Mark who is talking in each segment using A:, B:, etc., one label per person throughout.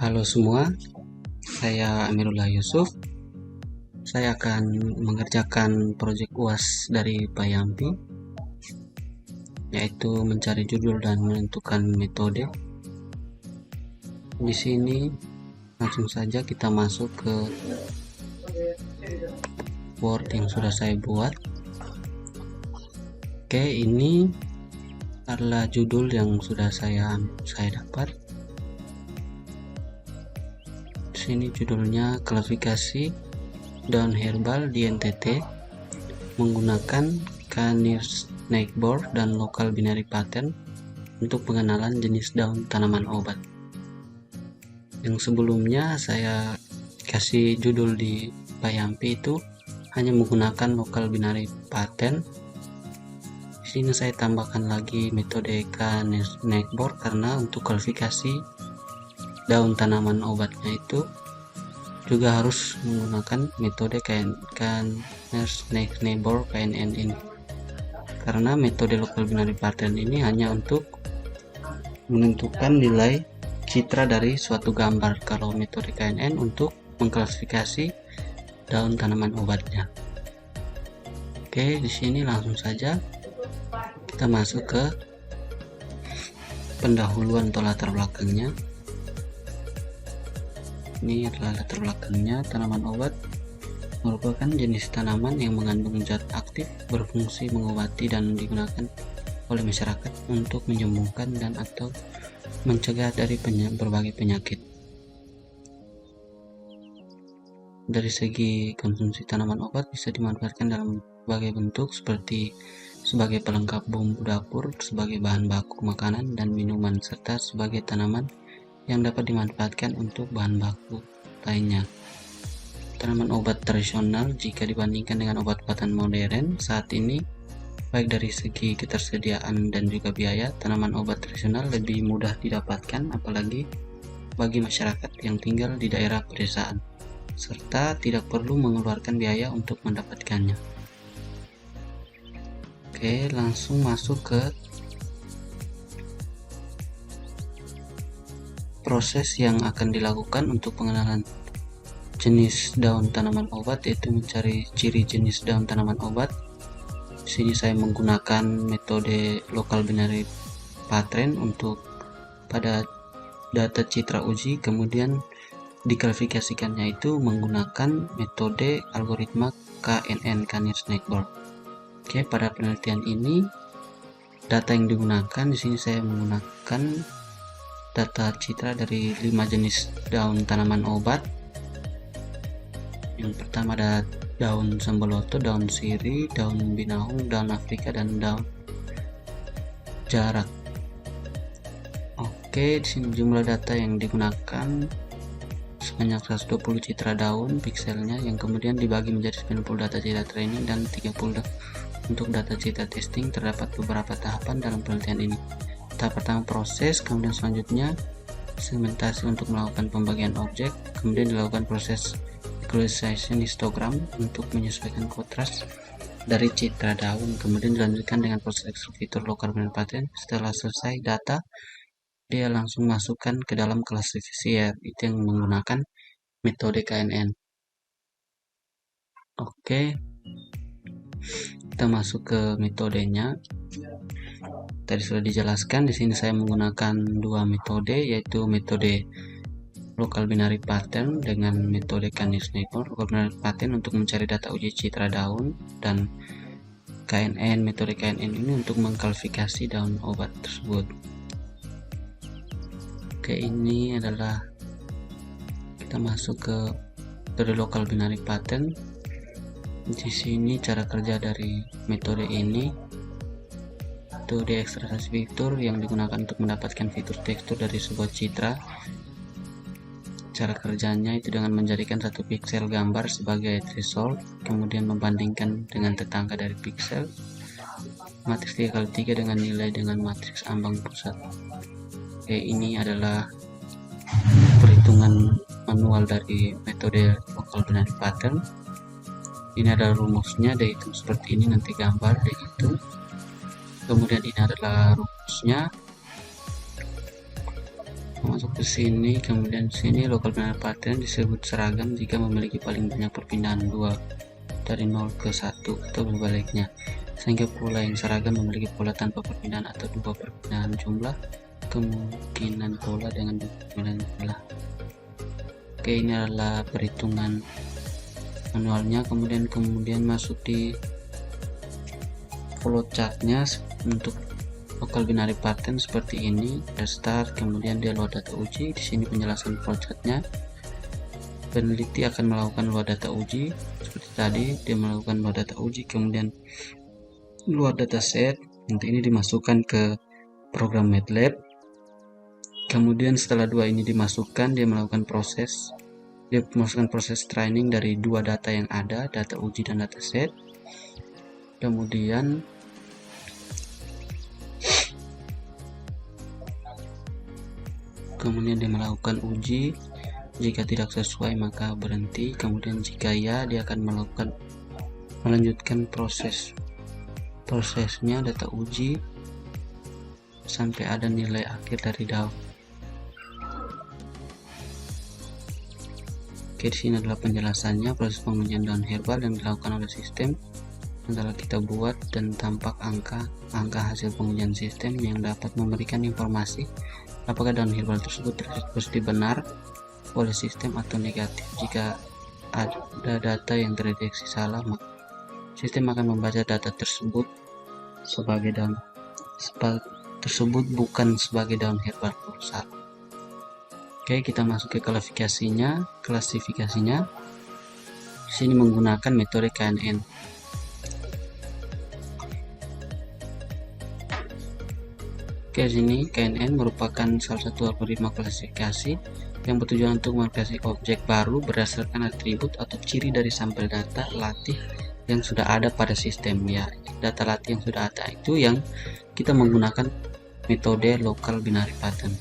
A: Halo semua, saya Amirullah Yusuf. Saya akan mengerjakan proyek UAS dari Payampi, yaitu mencari judul dan menentukan metode. Di sini langsung saja kita masuk ke Word yang sudah saya buat. Oke, ini adalah judul yang sudah saya dapat. Di sini judulnya klasifikasi daun herbal di NTT menggunakan Canier's Snakeboard dan Local Binary Pattern untuk pengenalan jenis daun tanaman obat. Yang sebelumnya saya kasih judul di Payampi itu hanya menggunakan Local Binary Pattern. Di sini saya tambahkan lagi metode Canier's Snakeboard karena untuk kualifikasi daun tanaman obatnya itu juga harus menggunakan metode Canier's Snakeboard KNN ini, karena metode Local Binary Pattern ini hanya untuk menentukan nilai citra dari suatu gambar, kalau metode KNN untuk mengklasifikasi daun tanaman obatnya. Oke, di sini langsung saja kita masuk ke pendahuluan atau latar belakangnya. Ini adalah latar belakangnya. Tanaman obat merupakan jenis tanaman yang mengandung zat aktif berfungsi mengobati dan digunakan oleh masyarakat untuk menyembuhkan dan atau mencegah dari berbagai penyakit. Dari segi konsumsi, tanaman obat bisa dimanfaatkan dalam berbagai bentuk seperti sebagai pelengkap bumbu dapur, sebagai bahan baku makanan dan minuman, serta sebagai tanaman yang dapat dimanfaatkan untuk bahan baku lainnya. Tanaman obat tradisional jika dibandingkan dengan obat-obatan modern saat ini, baik dari segi ketersediaan dan juga biaya, tanaman obat tradisional lebih mudah didapatkan, apalagi bagi masyarakat yang tinggal di daerah pedesaan, serta tidak perlu mengeluarkan biaya untuk mendapatkannya. Oke, langsung masuk ke proses yang akan dilakukan untuk pengenalan jenis daun tanaman obat, yaitu mencari ciri jenis daun tanaman obat. Di sini saya menggunakan metode Local Binary Pattern untuk pada data citra uji, kemudian diklasifikasikannya itu menggunakan metode algoritma KNN Canier's Snakeboard. Oke, pada penelitian ini data yang digunakan di sini saya menggunakan data citra dari 5 jenis daun tanaman obat. Yang pertama ada daun semboloto, daun sirih, daun binahung, daun Afrika, dan daun jarak. Oke, di sini jumlah data yang digunakan sebanyak 120 citra daun pikselnya, yang kemudian dibagi menjadi 90 data citra training dan 30 untuk data citra testing. Terdapat beberapa tahapan dalam penelitian ini. Tahap pertama proses, kemudian selanjutnya segmentasi untuk melakukan pembagian objek, kemudian dilakukan proses equalization histogram untuk menyesuaikan kontras dari citra daun, kemudian dilanjutkan dengan proses extract fitur Local Binary Pattern. Setelah selesai data, dia langsung masukkan ke dalam klasifikasier, itu yang menggunakan metode KNN. Oke, kita masuk ke metodenya. Tadi sudah dijelaskan, di sini saya menggunakan dua metode, yaitu metode Local Binary Pattern dengan metode Canier's Snakeboard. Local Binary Pattern untuk mencari data uji citra daun, dan KNN, metode KNN ini untuk mengklasifikasi daun obat tersebut. Oke, ini adalah kita masuk ke metode Local Binary Pattern. Di sini cara kerja dari metode ini itu diekstraksi fitur yang digunakan untuk mendapatkan fitur tekstur dari sebuah citra. Cara kerjanya itu dengan menjadikan satu piksel gambar sebagai threshold, kemudian membandingkan dengan tetangga dari piksel, matriks 3x3 dengan nilai dengan matriks ambang pusat. Oke, ini adalah perhitungan manual dari metode Local Binary Pattern. Ini adalah rumusnya, dihitung seperti ini, nanti gambar dihitung. Kemudian ini adalah rumusnya. masuk ke sini, kemudian di sini local binary pattern disebut seragam jika memiliki paling banyak perpindahan 2 dari 0 ke 1 atau berbaliknya, sehingga pola yang seragam memiliki pola tanpa perpindahan atau 2 perpindahan jumlah kemungkinan pola dengan perpindahan jumlah. Oke, ini adalah perhitungan manualnya. Kemudian masuk di flowchartnya untuk local binary pattern seperti ini. Restart, kemudian dia load data uji. Di sini penjelasan flowchartnya. Peneliti akan melakukan load data uji seperti tadi, dia melakukan load data uji, kemudian load dataset. Nanti ini dimasukkan ke program MATLAB. Kemudian setelah 2 ini dimasukkan, dia memasukkan proses training dari 2 data yang ada, data uji dan dataset. Kemudian dia melakukan uji. Jika tidak sesuai maka berhenti, kemudian jika ya dia akan melanjutkan prosesnya data uji sampai ada nilai akhir dari DAO. Oke, di sini adalah penjelasannya proses pengujian daun herbal yang dilakukan oleh sistem. Setelah kita buat dan tampak angka hasil pengujian sistem yang dapat memberikan informasi apakah daun herbal tersebut terbukti benar oleh sistem atau negatif. Jika ada data yang terdeteksi salah, maka sistem akan membaca data tersebut bukan sebagai daun herbal salah. Oke, kita masuk ke klasifikasinya. Di sini menggunakan metode KNN. Oke, sini KNN merupakan salah satu algoritma klasifikasi yang bertujuan untuk mengklasifikasi objek baru berdasarkan atribut atau ciri dari sampel data latih yang sudah ada pada sistem. Ya, data latih yang sudah ada itu yang kita menggunakan metode local binary pattern.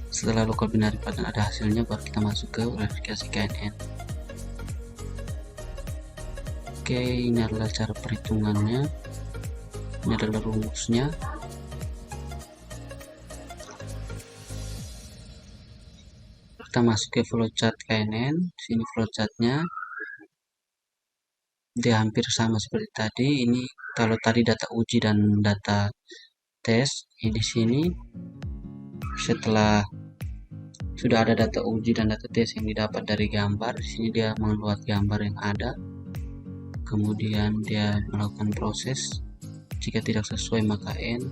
A: Setelah local binary pattern ada hasilnya, baru kita masuk ke klasifikasi KNN. Oke, ini adalah cara perhitungannya, ini adalah rumusnya. Kita masuk ke flowchart KNN. Sini flowchartnya dia hampir sama seperti tadi. Ini kalau tadi data uji dan data tes, di sini setelah sudah ada data uji dan data tes yang didapat dari gambar, di sini dia membuat gambar yang ada. Kemudian dia melakukan proses. Jika tidak sesuai maka N.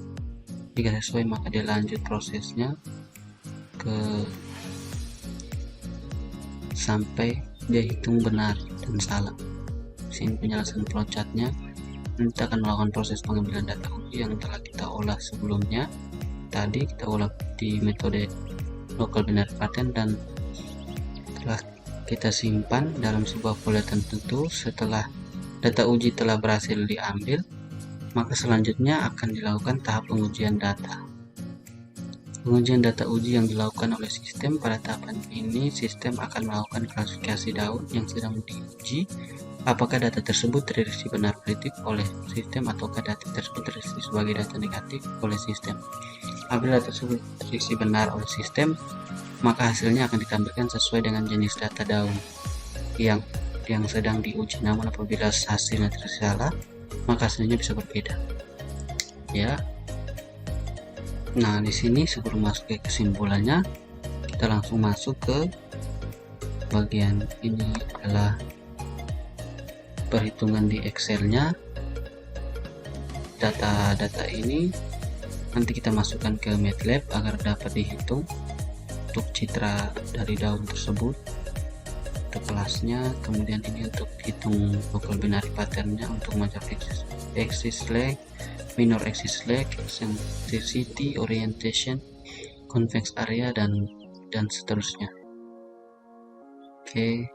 A: Jika sesuai maka dia lanjut prosesnya sampai dia hitung benar dan salah. Sini penjelasan flowchartnya. Kita akan melakukan proses pengambilan data uji yang telah kita olah sebelumnya. Tadi kita olah di metode local binary pattern dan telah kita simpan dalam sebuah folder tertentu. Setelah data uji telah berhasil diambil, maka selanjutnya akan dilakukan tahap pengujian data. Pengujian data uji yang dilakukan oleh sistem. Pada tahapan ini sistem akan melakukan klasifikasi daun yang sedang diuji. Apakah data tersebut terdeteksi benar politik oleh sistem ataukah data tersebut terdeteksi sebagai data negatif oleh sistem. Apabila data tersebut terdeteksi benar oleh sistem, maka hasilnya akan ditampilkan sesuai dengan jenis data daun yang sedang diuji. Namun apabila hasilnya tersalah, maka hasilnya bisa berbeda. Ya. Nah, di sini sebelum masuk ke kesimpulannya, kita langsung masuk ke bagian ini adalah perhitungan di Excel-nya. Data-data ini nanti kita masukkan ke MATLAB agar dapat dihitung untuk citra dari daun tersebut, untuk kelasnya. Kemudian ini untuk hitung local binary pattern-nya untuk major axis lag, minor axis lag, eccentricity, orientation, convex area dan seterusnya. Oke,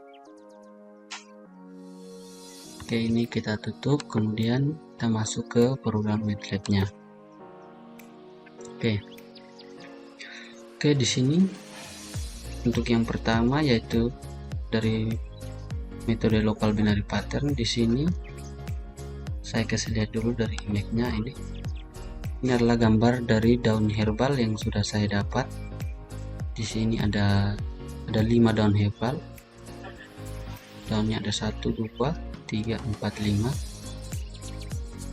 A: ini kita tutup, kemudian kita masuk ke program MATLAB-nya. Oke, di sini untuk yang pertama yaitu dari metode local binary pattern. Di sini saya kasih lihat dulu dari image-nya. Ini adalah gambar dari daun herbal yang sudah saya dapat. Di sini ada 5 daun herbal. Daunnya ada 1, 2, 3, 4, 5.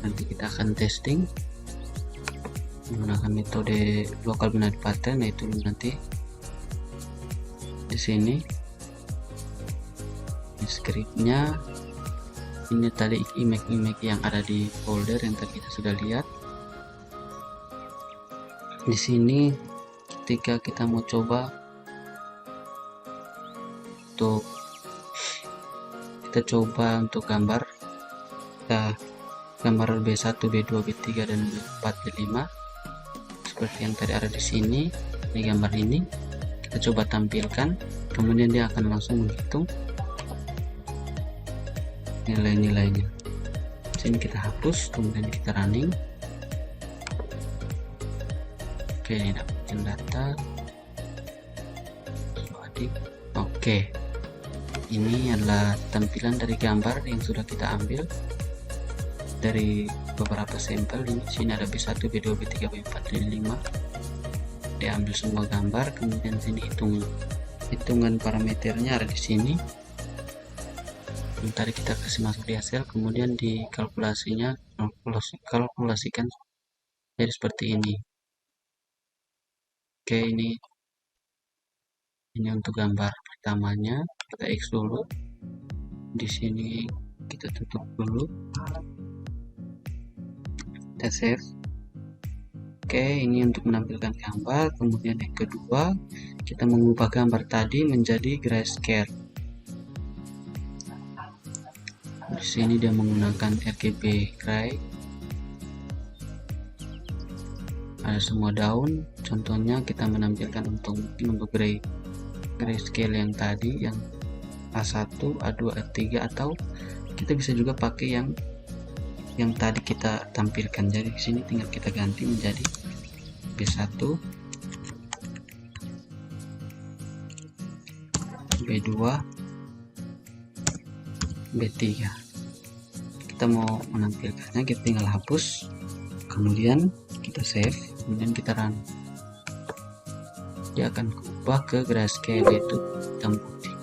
A: Nanti kita akan testing menggunakan metode lokal binary pattern, yaitu nanti di sini di scriptnya. Ini tadi image yang ada di folder yang tadi kita sudah lihat. Di sini ketika kita mau coba untuk gambar, gambar B1, B2, B3 dan B4, B5 seperti yang tadi ada di sini. Ini gambar ini kita coba tampilkan, kemudian dia akan langsung menghitung nilai-nilainya. Sini kita hapus, kemudian kita running. Oke, ini dapatin data. Oke, ini adalah tampilan dari gambar yang sudah kita ambil dari beberapa sampel. Di sini ada B1, B2, B3, B4, B5. Diambil semua gambar, kemudian sini hitungan parameternya ada di sini. Tadi kita kasih masuk di hasil, kemudian dikalkulasikan jadi seperti ini. Oke, ini untuk gambar pertamanya. Kita X dulu. Di sini kita tutup dulu. Kita save. Oke, ini untuk menampilkan gambar. Kemudian yang kedua, kita mengubah gambar tadi menjadi grayscale. Di sini dia menggunakan RGB gray. Ada semua daun. Contohnya kita menampilkan untuk grayscale yang tadi, yang A1, A2, A3, atau kita bisa juga pakai yang tadi kita tampilkan. Jadi di sini tinggal kita ganti menjadi B1, B2, B3. Kita mau menampilkannya, kita tinggal hapus, kemudian kita save, kemudian kita run. Dia akan berubah ke grayscale, yaitu hitam putih.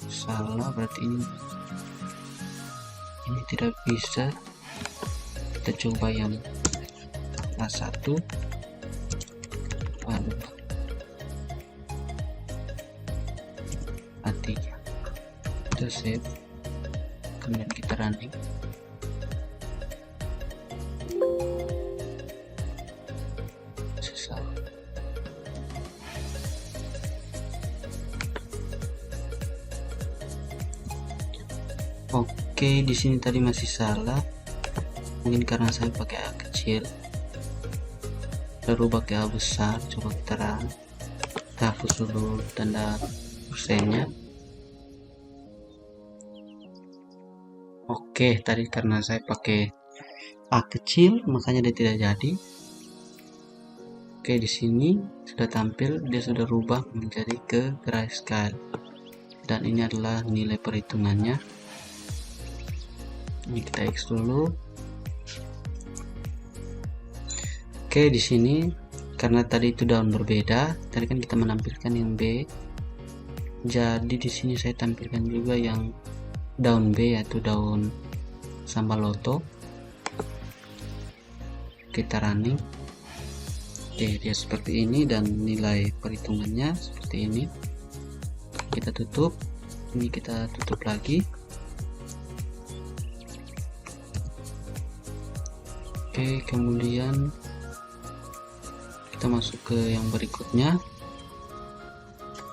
A: Salah, berarti ini tidak bisa. Kita coba yang A1, A3. Kita save, kemudian kita running. Oke, di sini tadi masih salah. Mungkin karena saya pakai A kecil. Lalu pakai A besar. Coba kita run. Kita hapus dulu tanda persennya. Oke, tadi karena saya pakai A kecil, makanya dia tidak jadi. Oke, di sini sudah tampil, dia sudah rubah menjadi ke grayscale. Dan ini adalah nilai perhitungannya. Ini kita X dulu. Oke, di sini karena tadi itu daun berbeda, tadi kan kita menampilkan yang B. Jadi di sini saya tampilkan juga yang daun B, yaitu daun sambaloto. Kita running. Oke, dia seperti ini dan nilai perhitungannya seperti ini. Kita tutup. Ini kita tutup lagi. Oke, kemudian kita masuk ke yang berikutnya.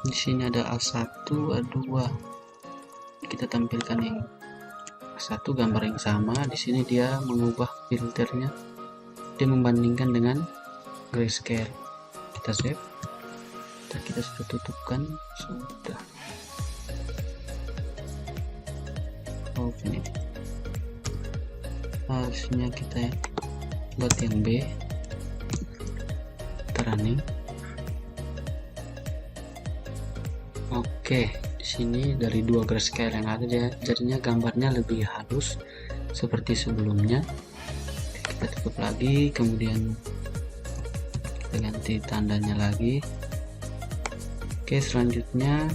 A: Di sini ada A1, A2. Kita tampilkan yang A1, gambar yang sama. Di sini dia mengubah filternya. Dia membandingkan dengan grayscale. Kita save. Kita sudah tutupkan. Sudah. Oke. Harusnya kita buat yang B. Running. Oke, di sini dari dua grayscale yang ada jadinya gambarnya lebih halus seperti sebelumnya. Kita tutup lagi, kemudian kita ganti tandanya lagi. Oke, selanjutnya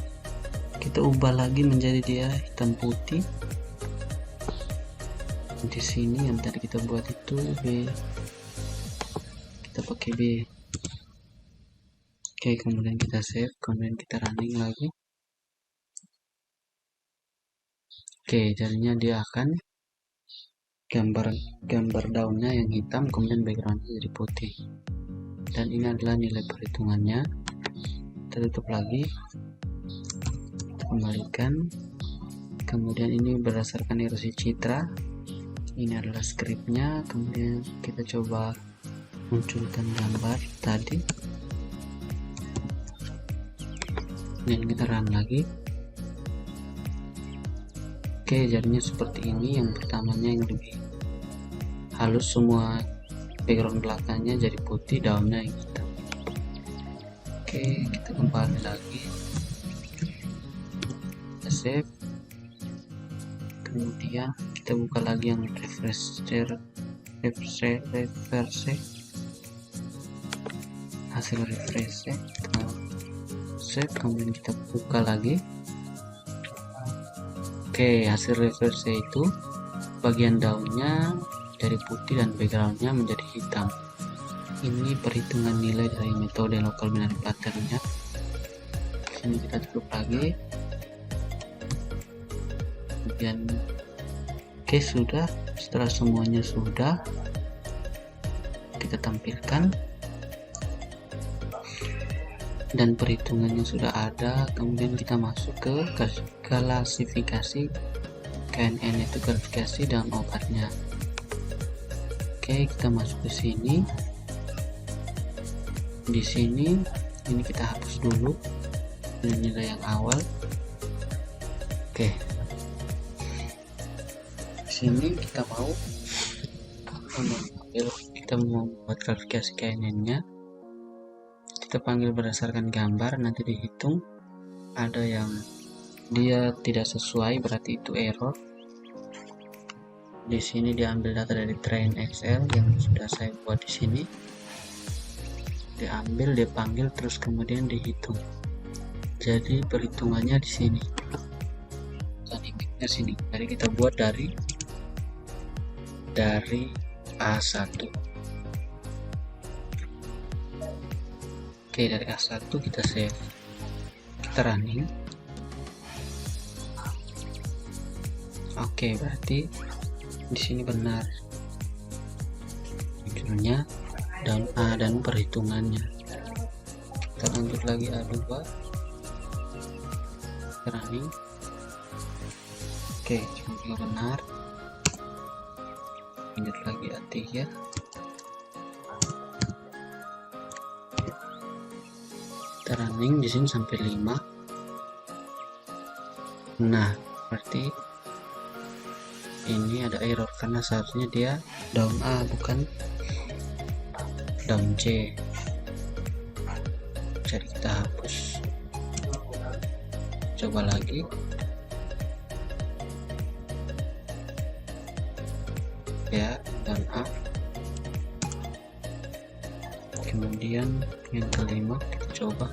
A: kita ubah lagi menjadi dia hitam putih. Di sini yang tadi kita buat itu B, kita pakai B. Oke, kemudian kita save, kemudian kita running lagi. Oke, jadinya dia akan gambar daunnya yang hitam, kemudian backgroundnya jadi putih. Dan ini adalah nilai perhitungannya. Kita tutup lagi, kita kembalikan. Kemudian ini berdasarkan erosi citra. Ini adalah scriptnya. Kemudian kita coba munculkan gambar tadi. Dan kita run lagi. Oke, jadinya seperti ini. Yang pertamanya yang lebih halus, semua background belakangnya jadi putih, daunnya yang hitam. Oke, kita kembali lagi, kita save, kemudian kita buka lagi yang reverse hasil refresh, kita save, kemudian kita buka lagi. Oke, hasil reverse itu bagian daunnya dari putih dan backgroundnya menjadi hitam. Ini perhitungan nilai dari metode local binary pattern-nya. Sini kita tutup lagi. Kemudian oke, sudah. Setelah semuanya sudah, kita tampilkan dan perhitungannya sudah ada. Kemudian kita masuk ke klasifikasi KNN, itu klasifikasi dalam obatnya. Oke, kita masuk ke sini. Di sini ini kita hapus dulu nilai yang awal. Oke, di sini kita mau membuat klasifikasi KNN-nya. Kita panggil berdasarkan gambar, nanti dihitung. Ada yang dia tidak sesuai, berarti itu error. Di sini diambil data dari train Excel yang sudah saya buat di sini. Diambil, dipanggil, terus kemudian dihitung. Jadi perhitungannya di sini. Dan image-nya sini. Jadi kita buat dari A1. Oke, dari A1 kita save. Kita running. Oke, berarti di sini benar munculnya daun A dan perhitungannya. Kita lanjut lagi A2, running. Oke, juga benar. Lanjut lagi A3, kita running di sini sampai 5. Nah, berarti ini ada error karena seharusnya dia daun A bukan daun C. Jadi kita hapus, coba lagi. Ya, daun A. Kemudian yang kelima kita coba.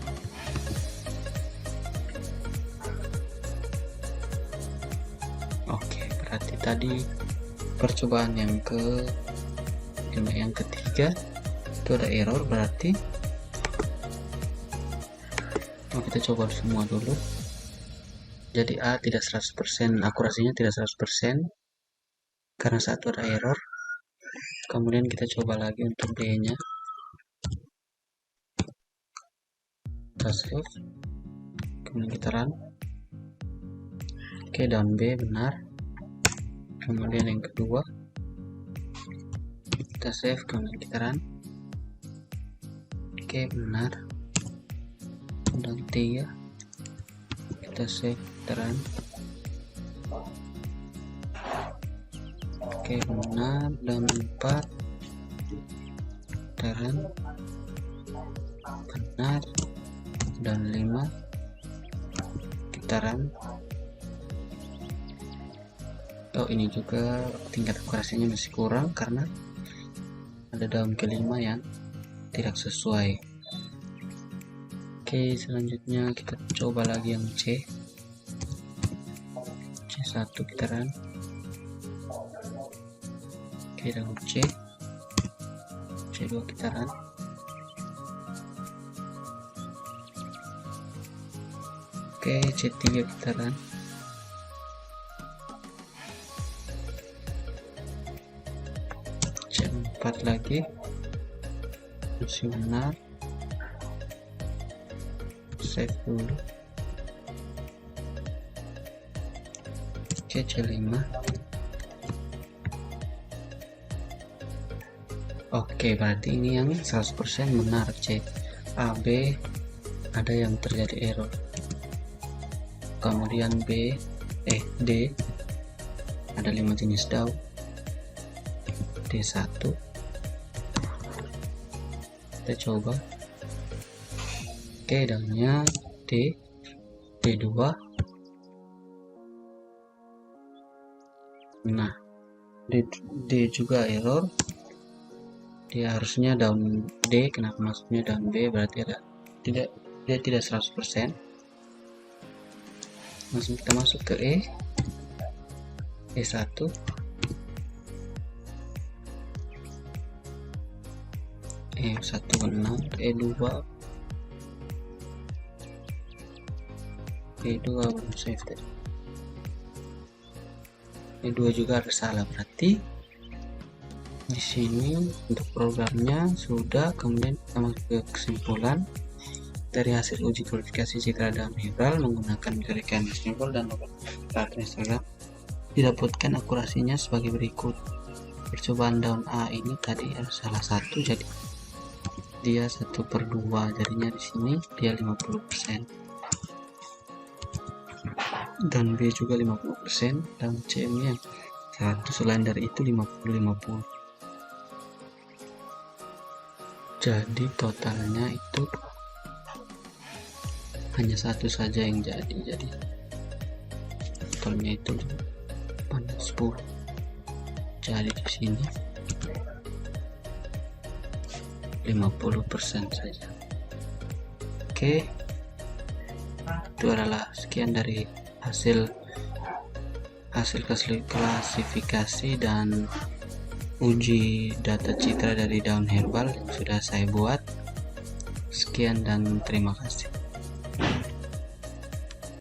A: Oke, berarti tadi percobaan yang ketiga itu ada error, berarti kita coba semua dulu. Jadi A tidak 100%, akurasinya tidak 100% karena satu ada error. Kemudian kita coba lagi untuk B nya, kita save, kemudian kita run. Oke, daun B benar. Kemudian yang kedua kita save, kemudian kita run. Oke, benar. Daun 3 kita save, kita run. Oke, benar. Daun 4 kita run. Benar. Daun 5 kita run. Oh, ini juga tingkat akurasinya masih kurang karena ada daun kelima yang tidak sesuai. Oke, selanjutnya kita coba lagi yang C1 kita run. Oke, lalu C2 kita run. Oke, C3 kita run. C4 lagi masih benar. Save dulu. Oke, C5. Oke, berarti ini yang 100% benar. C, A, B ada yang terjadi error. Kemudian D ada 5 jenis DAO. D1 kita coba. Oke, DAO-nya D2. Nah, D juga error. Dia harusnya down D, kenapa masuknya down B? Berarti dia tidak 100%. Langsung kita masuk ke E1. E1 benar. E2 belum save tadi. E2 juga harus salah, berarti di sini untuk programnya sudah. Kemudian kita masuk ke kesimpulan dari hasil uji kualifikasi citra dalam Herbal menggunakan metode Snowball dan Partner Instagram didapatkan akurasinya sebagai berikut. Percobaan daun A ini tadi ada salah satu, jadi dia 1/2, jadinya di sini dia 50%. Dan B juga 50%, dan C nya 100, selain dari itu 50-50. Jadi totalnya itu hanya satu saja yang jadi totalnya itu 10. Jadi di sini 50% saja. Oke, itu adalah sekian dari hasil klasifikasi dan uji data citra dari daun herbal yang sudah saya buat. Sekian dan terima kasih.